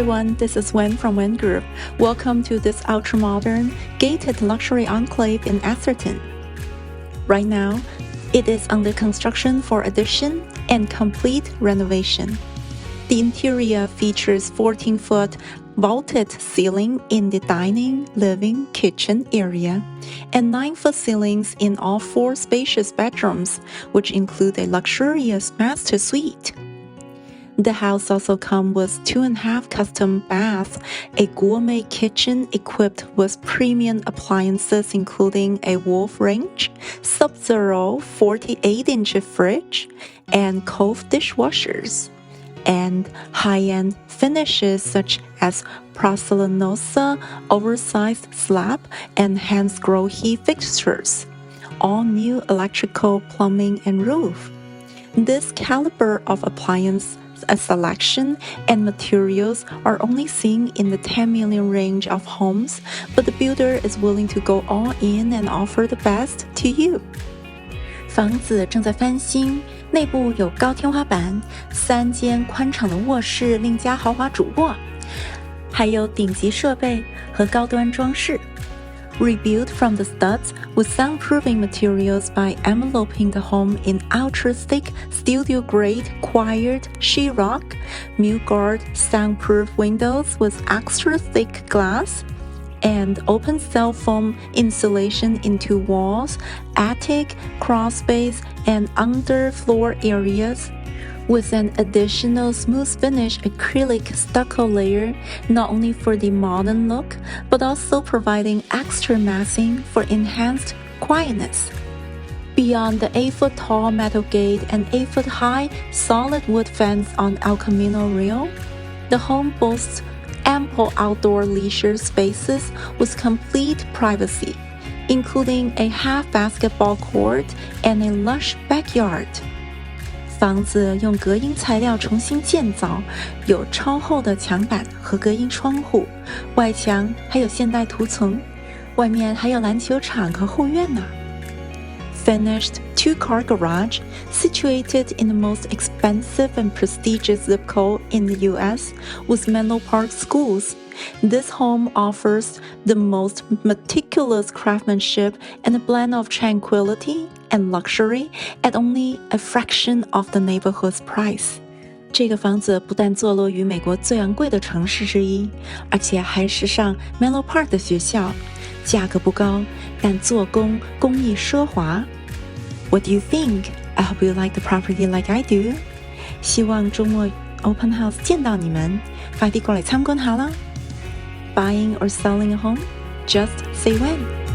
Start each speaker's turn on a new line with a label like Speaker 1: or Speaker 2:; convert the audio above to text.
Speaker 1: everyone, this is Wen from Wen Group. Welcome to this ultra-modern, gated luxury enclave in Atherton. Right now, it is under construction for addition and complete renovation. The interior features 14-foot vaulted ceiling in the dining, living, kitchen area, and 9-foot ceilings in all 4 spacious bedrooms, which include a luxurious master suite. The house also comes with 2.5 custom baths, a gourmet kitchen equipped with premium appliances including a Wolf range, Sub-Zero 48-inch fridge, and Cove dishwashers, and high-end finishes such as Porcelanosa, oversized slab, and Hansgrohe fixtures, all new electrical, plumbing, and roof. This caliber of appliance selection and materials are only seen in the 10 million range of homes, but the builder is willing to go all in and offer the best to you.
Speaker 2: 房子正在翻新，内部有高天花板，3间宽敞的卧室另加豪华主卧，还有顶级设备和高端装饰。Rebuilt from the studs with soundproofing materials by enveloping the home in ultra-thick, studio-grade, quiet sheetrock, Milgard soundproof windows with extra-thick glass, and open cell foam insulation into walls, attic, crawl space, and underfloor areas, with an additional smooth finish acrylic stucco layer, not only for the modern look, but also providing extra massing for enhanced quietness. Beyond the 8-foot tall metal gate and 8-foot high solid wood fence on Camino Real, the home boasts ample outdoor leisure spaces with complete privacy, including a half basketball court and a lush backyard. 房子用隔音材料重新建造，有超厚的墙板和隔音窗户，外墙还有现代涂层，外面还有篮球场和后院呢。Finished 2-car garage, situated in the most expensive and prestigious zip code in the U.S. with Menlo Park schools. This home offers the most meticulous craftsmanship and a blend of tranquility and luxury at only a fraction of the neighborhood's price. 这个房子不但坐落于美国最昂贵的城市之一，而且还是上 Menlo Park 的学校，价格不高，但做工工艺奢华。What do you think? I hope you like the property like I do. 希望周末 Open House 见到你们，快啲過嚟參觀下啦。Buying or selling a home? Just say when.